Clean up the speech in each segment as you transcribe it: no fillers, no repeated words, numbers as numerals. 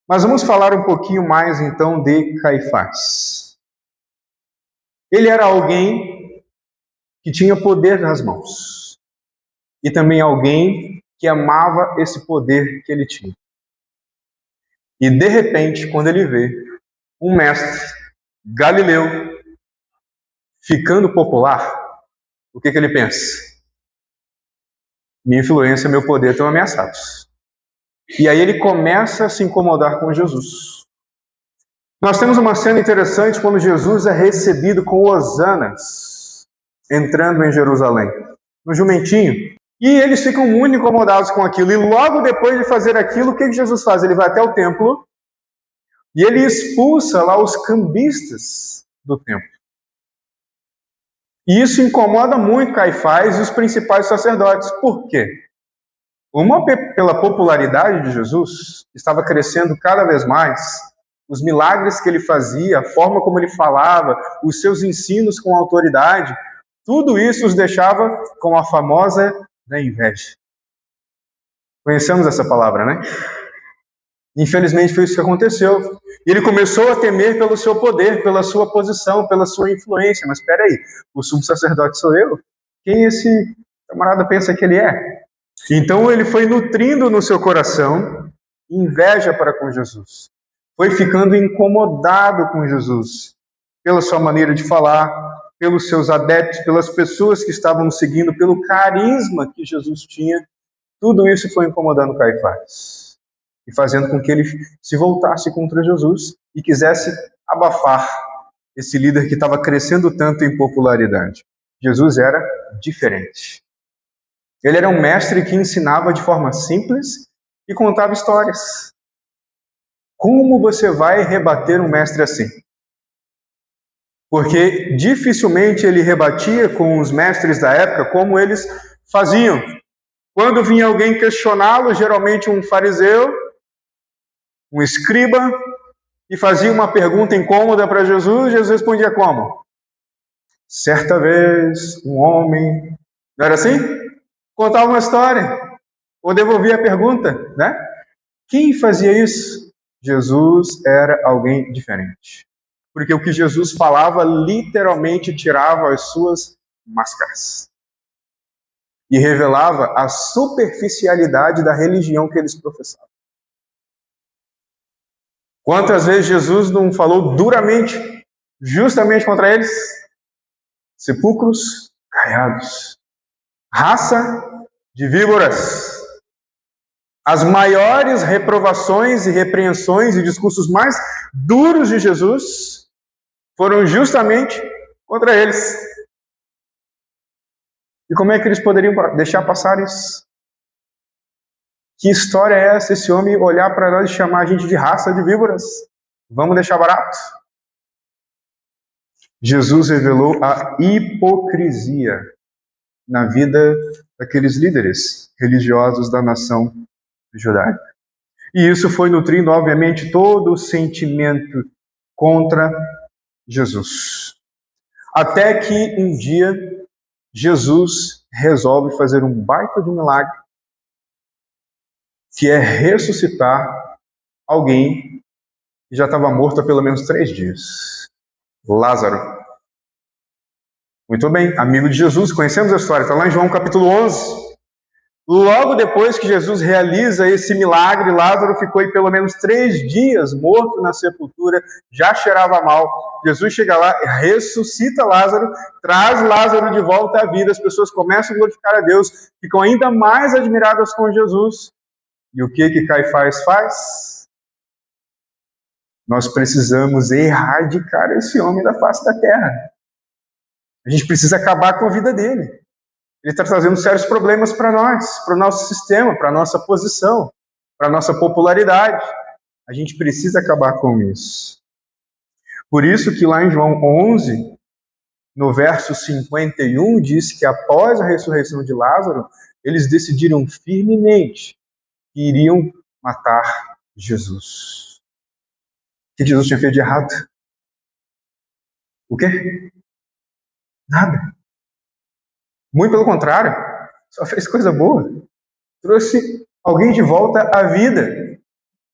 Mas vamos falar um pouquinho mais então de Caifás. Ele era alguém que tinha poder nas mãos e também alguém que amava esse poder que ele tinha. E de repente, quando ele vê um mestre galileu ficando popular, o que ele pensa? Minha influência e meu poder estão ameaçados. E aí ele começa a se incomodar com Jesus. Nós temos uma cena interessante quando Jesus é recebido com hosanas, entrando em Jerusalém, no jumentinho. E eles ficam muito incomodados com aquilo. E logo depois de fazer aquilo, o que Jesus faz? Ele vai até o templo e ele expulsa lá os cambistas do templo. E isso incomoda muito Caifás e os principais sacerdotes. Por quê? Uma, pela popularidade de Jesus, estava crescendo cada vez mais. Os milagres que ele fazia, a forma como ele falava, os seus ensinos com autoridade, tudo isso os deixava com a famosa da inveja. Conhecemos essa palavra, né? Infelizmente foi isso que aconteceu. E ele começou a temer pelo seu poder, pela sua posição, pela sua influência. Mas espera aí, o sumo sacerdote sou eu? Quem esse camarada pensa que ele é? Então ele foi nutrindo no seu coração inveja para com Jesus. Foi ficando incomodado com Jesus, pela sua maneira de falar, pelos seus adeptos, pelas pessoas que estavam o seguindo, pelo carisma que Jesus tinha. Tudo isso foi incomodando Caifás e fazendo com que ele se voltasse contra Jesus e quisesse abafar esse líder que estava crescendo tanto em popularidade. Jesus era diferente. Ele era um mestre que ensinava de forma simples e contava histórias. Como você vai rebater um mestre assim? Porque dificilmente ele rebatia com os mestres da época como eles faziam. Quando vinha alguém questioná-lo, geralmente um fariseu, um escriba, e fazia uma pergunta incômoda para Jesus, Jesus respondia como? Certa vez, um homem... Não era assim? Contava uma história, ou devolvia a pergunta, né? Quem fazia isso? Jesus era alguém diferente. Porque o que Jesus falava literalmente tirava as suas máscaras e revelava a superficialidade da religião que eles professavam. Quantas vezes Jesus não falou duramente, justamente contra eles? Sepulcros caiados, raça de víboras. As maiores reprovações e repreensões e discursos mais duros de Jesus foram justamente contra eles. E como é que eles poderiam deixar passar isso? Que história é essa? Esse homem olhar para nós e chamar a gente de raça de víboras? Vamos deixar barato? Jesus revelou a hipocrisia na vida daqueles líderes religiosos da nação judaica. E isso foi nutrindo, obviamente, todo o sentimento contra Jesus. Até que um dia Jesus resolve fazer um baita de um milagre, que é ressuscitar alguém que já estava morto há pelo menos 3 dias. Lázaro. Muito bem, amigo de Jesus, conhecemos a história, está lá em João capítulo 11. Logo depois que Jesus realiza esse milagre, Lázaro ficou aí pelo menos 3 dias morto na sepultura, já cheirava mal. Jesus chega lá, ressuscita Lázaro, traz Lázaro de volta à vida, as pessoas começam a glorificar a Deus, ficam ainda mais admiradas com Jesus. E o que Caifás faz? Nós precisamos erradicar esse homem da face da terra. A gente precisa acabar com a vida dele. Ele está trazendo sérios problemas para nós, para o nosso sistema, para a nossa posição, para a nossa popularidade. A gente precisa acabar com isso. Por isso que lá em João 11, no verso 51, diz que após a ressurreição de Lázaro, eles decidiram firmemente que iriam matar Jesus. O que Jesus tinha feito de errado? O quê? Nada. Muito pelo contrário, só fez coisa boa. Trouxe alguém de volta à vida.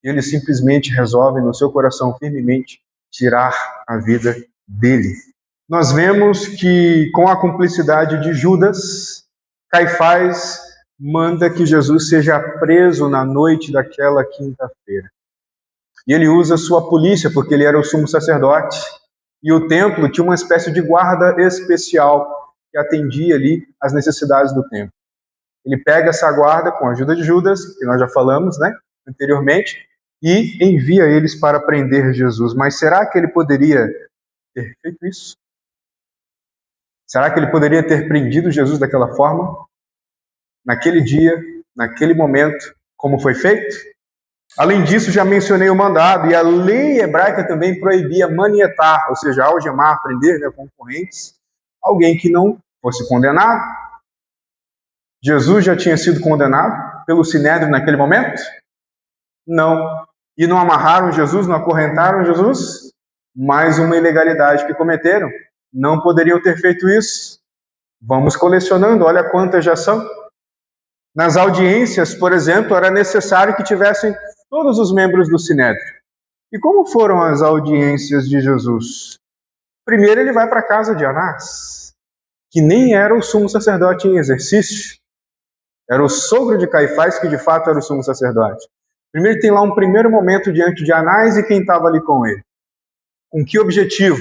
e eles simplesmente resolvem no seu coração firmemente tirar a vida dele. Nós vemos que, com a cumplicidade de Judas, Caifás manda que Jesus seja preso na noite daquela quinta-feira. E ele usa sua polícia, porque ele era o sumo sacerdote, e o templo tinha uma espécie de guarda especial que atendia ali as necessidades do templo. Ele pega essa guarda com a ajuda de Judas, que nós já falamos, anteriormente, e envia eles para prender Jesus. Mas será que ele poderia ter feito isso? Será que ele poderia ter prendido Jesus daquela forma? Naquele dia, naquele momento, como foi feito? Além disso, já mencionei o mandado, e a lei hebraica também proibia manietar, ou seja, algemar, prender concorrentes, alguém que não fosse condenado. Jesus já tinha sido condenado pelo Sinédrio naquele momento? Não. E não amarraram Jesus, não acorrentaram Jesus? Mais uma ilegalidade que cometeram. Não poderiam ter feito isso. Vamos colecionando, olha quantas já são. Nas audiências, por exemplo, era necessário que tivessem todos os membros do Sinédrio. E como foram as audiências de Jesus? Primeiro ele vai para a casa de Anás, que nem era o sumo sacerdote em exercício. Era o sogro de Caifás, que de fato era o sumo sacerdote. Primeiro tem lá um primeiro momento diante de Anás e quem estava ali com ele. Com que objetivo?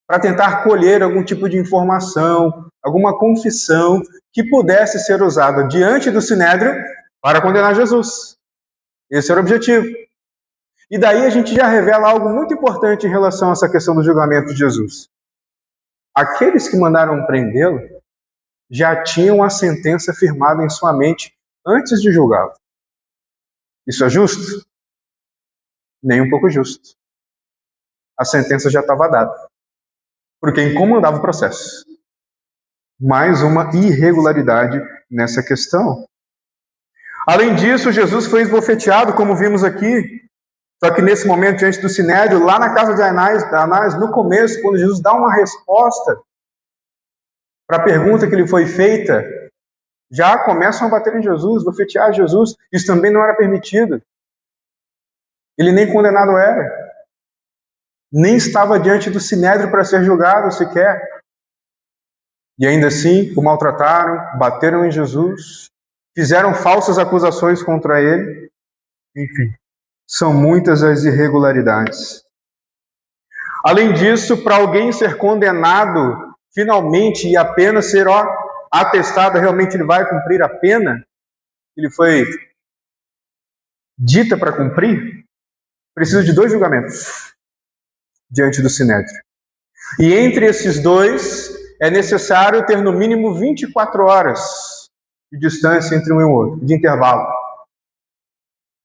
Para tentar colher algum tipo de informação, alguma confissão que pudesse ser usada diante do Sinédrio para condenar Jesus. Esse era o objetivo. E daí a gente já revela algo muito importante em relação a essa questão do julgamento de Jesus. Aqueles que mandaram prendê-lo já tinham a sentença firmada em sua mente antes de julgá-lo. Isso é justo? Nem um pouco justo. A sentença já estava dada por quem comandava o processo. Mais uma irregularidade nessa questão. Além disso, Jesus foi esbofeteado, como vimos aqui, só que nesse momento, diante do Sinédrio, lá na casa de Anás, no começo, quando Jesus dá uma resposta para a pergunta que lhe foi feita, já começam a bater em Jesus, bofetear Jesus. Isso também não era permitido. Ele nem condenado era. Nem estava diante do Sinédrio para ser julgado sequer. E ainda assim, o maltrataram, bateram em Jesus, fizeram falsas acusações contra ele. Enfim, são muitas as irregularidades. Além disso, para alguém ser condenado finalmente e a pena ser atestada, realmente ele vai cumprir a pena, ele foi dita para cumprir, precisa de 2 julgamentos diante do Sinédrio. E entre esses 2, é necessário ter no mínimo 24 horas de distância entre um e o outro, de intervalo.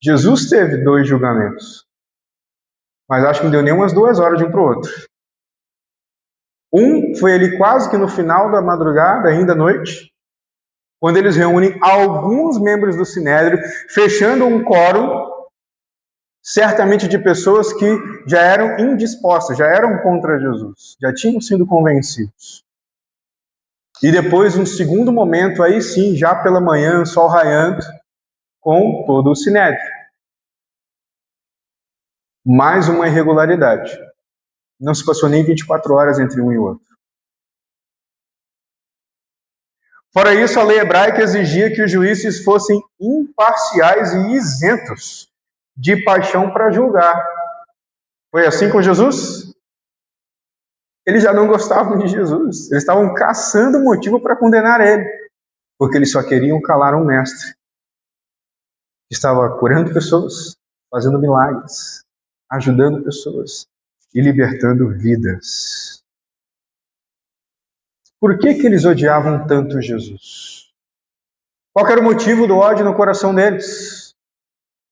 Jesus teve 2 julgamentos, mas acho que não deu nem umas 2 horas de um para o outro. Um foi ali quase que no final da madrugada, ainda à noite, quando eles reúnem alguns membros do Sinédrio, fechando um quórum, certamente de pessoas que já eram indispostas, já eram contra Jesus, já tinham sido convencidos. E depois, um segundo momento, aí sim, já pela manhã, sol raiando, com todo o Sinédrio. Mais uma irregularidade. Não se passou nem 24 horas entre um e o outro. Fora isso, a lei hebraica exigia que os juízes fossem imparciais e isentos de paixão para julgar. Foi assim com Jesus? Eles já não gostavam de Jesus. Eles estavam caçando motivo para condenar ele, porque eles só queriam calar um mestre que estava curando pessoas, fazendo milagres, ajudando pessoas e libertando vidas. Por que eles odiavam tanto Jesus? Qual era o motivo do ódio no coração deles?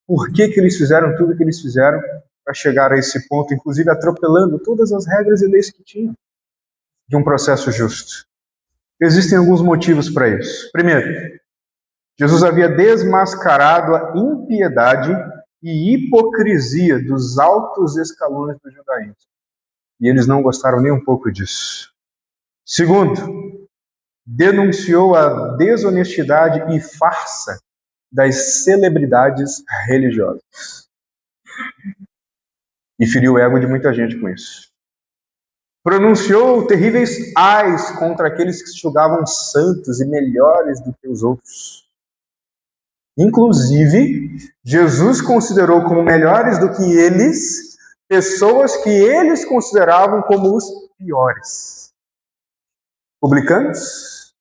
Por que eles fizeram tudo o que eles fizeram para chegar a esse ponto, inclusive atropelando todas as regras e leis que tinham de um processo justo? Existem alguns motivos para isso. Primeiro, Jesus havia desmascarado a impiedade e hipocrisia dos altos escalões do judaísmo. E eles não gostaram nem um pouco disso. Segundo, denunciou a desonestidade e farsa das celebridades religiosas. E feriu o ego de muita gente com isso. Pronunciou terríveis ais contra aqueles que se julgavam santos e melhores do que os outros. Inclusive, Jesus considerou como melhores do que eles pessoas que eles consideravam como os piores. Publicanos,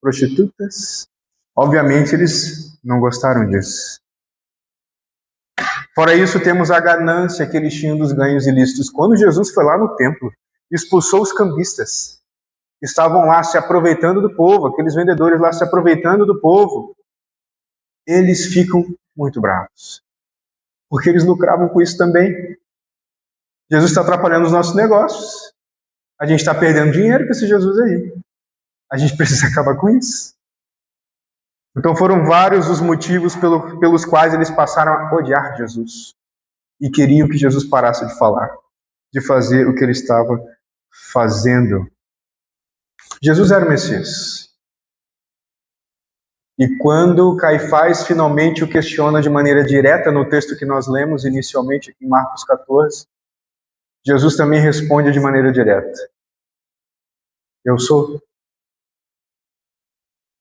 prostitutas. Obviamente, eles não gostaram disso. Fora isso, temos a ganância que eles tinham dos ganhos ilícitos. Quando Jesus foi lá no templo, expulsou os cambistas, que estavam lá se aproveitando do povo, aqueles vendedores lá se aproveitando do povo. Eles ficam muito bravos, porque eles lucravam com isso também. Jesus está atrapalhando os nossos negócios. A gente está perdendo dinheiro com esse Jesus aí. A gente precisa acabar com isso. Então foram vários os motivos pelos quais eles passaram a odiar Jesus. E queriam que Jesus parasse de falar, de fazer o que ele estava fazendo. Jesus era o Messias. E quando Caifás finalmente o questiona de maneira direta no texto que nós lemos inicialmente aqui em Marcos 14, Jesus também responde de maneira direta. Eu sou.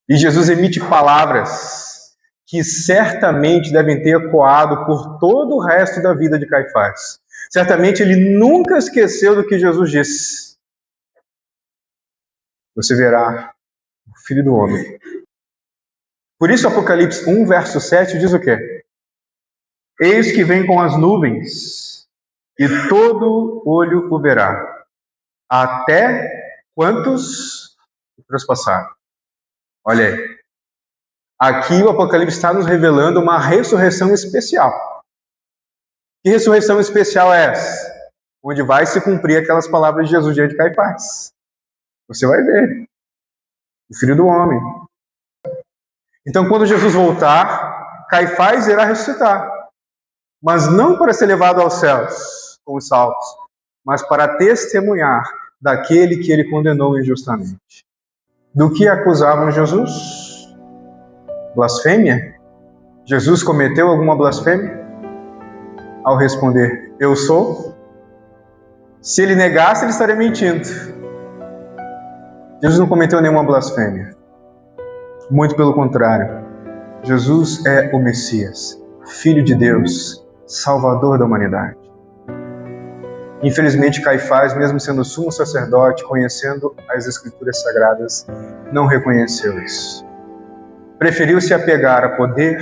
E Jesus emite palavras que certamente devem ter ecoado por todo o resto da vida de Caifás. Certamente ele nunca esqueceu do que Jesus disse. Você verá o Filho do Homem. Por isso Apocalipse 1, verso 7 diz o quê? Eis que vem com as nuvens, e todo olho o verá. Até quantos o transpassaram? Olha aí. Aqui o Apocalipse está nos revelando uma ressurreição especial. Que ressurreição especial é essa? Onde vai se cumprir aquelas palavras de Jesus diante de Caifás. Você vai ver. O Filho do Homem. Então, quando Jesus voltar, Caifás irá ressuscitar. Mas não para ser levado aos céus com os salvos, mas para testemunhar daquele que ele condenou injustamente. Do que acusavam Jesus? Blasfêmia? Jesus cometeu alguma blasfêmia? Ao responder, eu sou. Se ele negasse, ele estaria mentindo. Jesus não cometeu nenhuma blasfêmia. Muito pelo contrário. Jesus é o Messias, Filho de Deus, Salvador da humanidade. Infelizmente, Caifás, mesmo sendo sumo sacerdote, conhecendo as Escrituras Sagradas, não reconheceu isso. Preferiu se apegar a poder,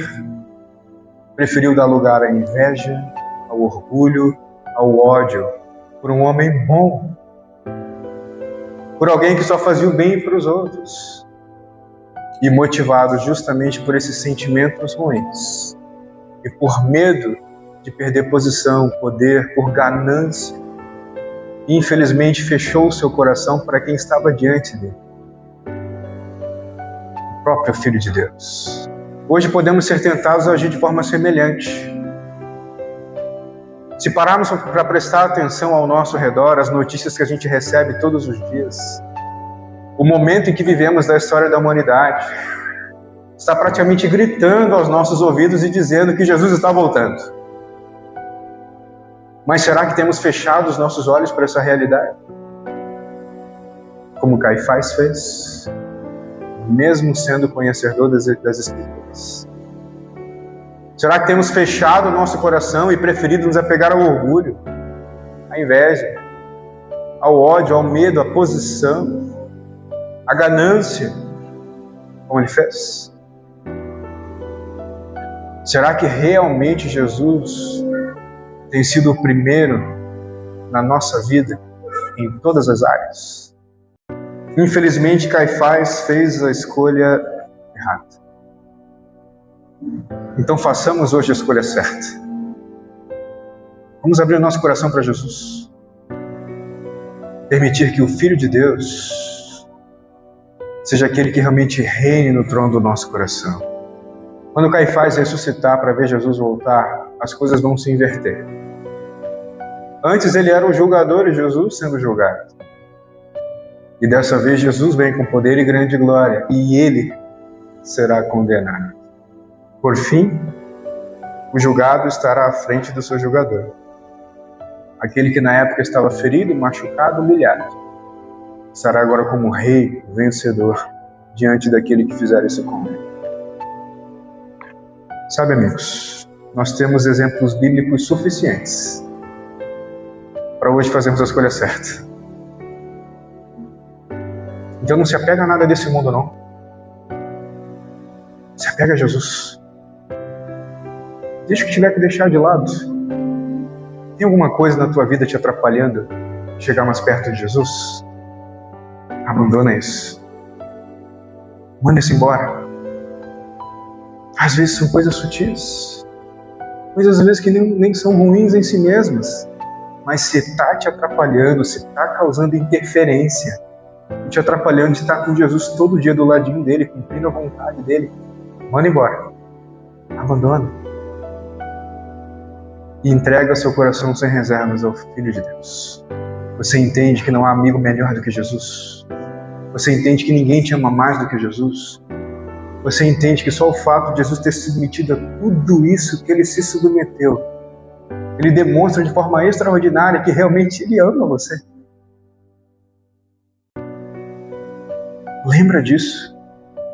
preferiu dar lugar à inveja, ao orgulho, ao ódio, por um homem bom, por alguém que só fazia o bem para os outros, e motivado justamente por esses sentimentos ruins, e por medo de perder posição, poder, por ganância, infelizmente fechou o seu coração para quem estava diante dele, o próprio Filho de Deus. Hoje podemos ser tentados a agir de forma semelhante. Se pararmos para prestar atenção ao nosso redor, as notícias que a gente recebe todos os dias, o momento em que vivemos da história da humanidade está praticamente gritando aos nossos ouvidos e dizendo que Jesus está voltando. Mas será que temos fechado os nossos olhos para essa realidade? Como Caifás fez, mesmo sendo conhecedor das Escrituras. Será que temos fechado o nosso coração e preferido nos apegar ao orgulho, à inveja, ao ódio, ao medo, à posição, à ganância, como ele fez? Será que realmente Jesus tem sido o primeiro na nossa vida, em todas as áreas? Infelizmente, Caifás fez a escolha errada. Então façamos hoje a escolha certa. Vamos abrir o nosso coração para Jesus. Permitir que o Filho de Deus seja aquele que realmente reine no trono do nosso coração. Quando Caifás ressuscitar para ver Jesus voltar, as coisas vão se inverter. Antes ele era o julgador e Jesus sendo julgado. E dessa vez Jesus vem com poder e grande glória, e ele será condenado. Por fim, O julgado estará à frente do seu julgador. Aquele que na época estava ferido, machucado, humilhado, estará agora como rei, vencedor, diante daquele que fizer isso com ele. Sabe, amigos, nós temos exemplos bíblicos suficientes para hoje fazermos a escolha certa. Então não se apega a nada desse mundo, não. Se apega a Jesus. Deixa o que tiver que deixar de lado. Tem alguma coisa na tua vida te atrapalhando de chegar mais perto de Jesus? Abandona isso. Manda isso embora. Às vezes são coisas sutis. Coisas às vezes que nem são ruins em si mesmas. Mas se está te atrapalhando, se está causando interferência, te atrapalhando de estar com Jesus todo dia do ladinho dele, cumprindo a vontade dele, manda embora. Abandona. E entrega seu coração sem reservas ao Filho de Deus. Você entende que não há amigo melhor do que Jesus? Você entende que ninguém te ama mais do que Jesus? Você entende que só o fato de Jesus ter se submetido a tudo isso que ele se submeteu, ele demonstra de forma extraordinária que realmente ele ama você? Lembra disso.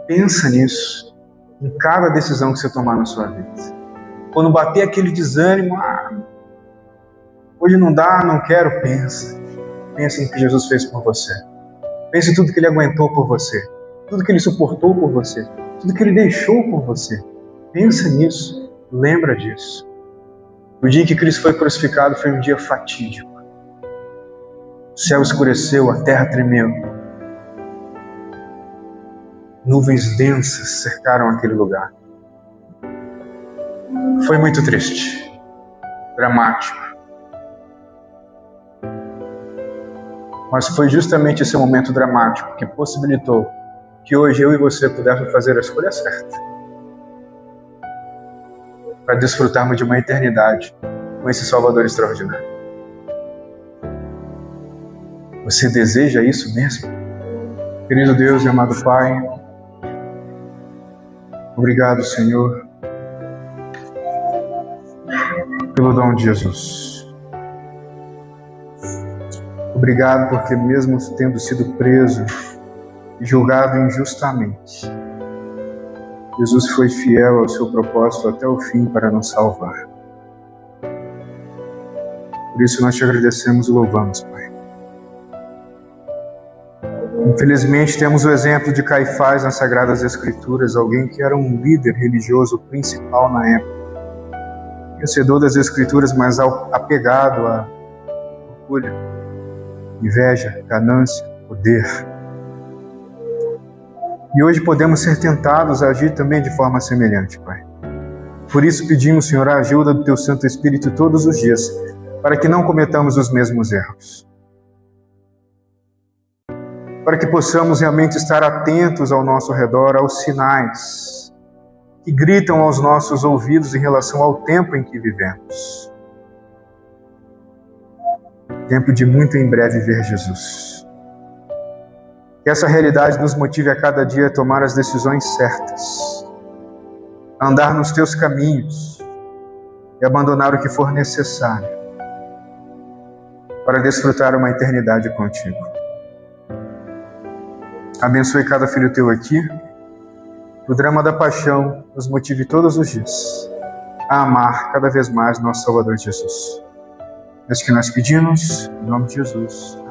Pensa nisso em cada decisão que você tomar na sua vida. Quando bater aquele desânimo, hoje não dá, não quero, pensa. Pensa no que Jesus fez por você. Pensa em tudo que ele aguentou por você. Tudo que ele suportou por você. Tudo que ele deixou por você. Pensa nisso. Lembra disso. O dia em que Cristo foi crucificado foi um dia fatídico. O céu escureceu, a terra tremeu. Nuvens densas cercaram aquele lugar. Foi muito triste, dramático. Mas foi justamente esse momento dramático que possibilitou que hoje eu e você pudéssemos fazer a escolha certa para desfrutarmos de uma eternidade com esse Salvador extraordinário. Você deseja isso mesmo? Querido Deus e amado Pai, obrigado, Senhor, pelo dom de Jesus. Obrigado porque mesmo tendo sido preso e julgado injustamente, Jesus foi fiel ao seu propósito até o fim para nos salvar. Por isso nós te agradecemos e louvamos, Pai. Infelizmente temos o exemplo de Caifás nas Sagradas Escrituras, alguém que era um líder religioso principal na época, conhecedor das Escrituras, mas apegado a orgulho, inveja, ganância, poder. E hoje podemos ser tentados a agir também de forma semelhante, Pai. Por isso pedimos, Senhor, a ajuda do Teu Santo Espírito todos os dias, para que não cometamos os mesmos erros. Para que possamos realmente estar atentos ao nosso redor, aos sinais que gritam aos nossos ouvidos em relação ao tempo em que vivemos. Tempo de muito em breve ver Jesus. Que essa realidade nos motive a cada dia a tomar as decisões certas, a andar nos Teus caminhos e abandonar o que for necessário para desfrutar uma eternidade contigo. Abençoe cada filho Teu aqui. O drama da paixão nos motive todos os dias a amar cada vez mais nosso Salvador Jesus. É isso que nós pedimos, em nome de Jesus.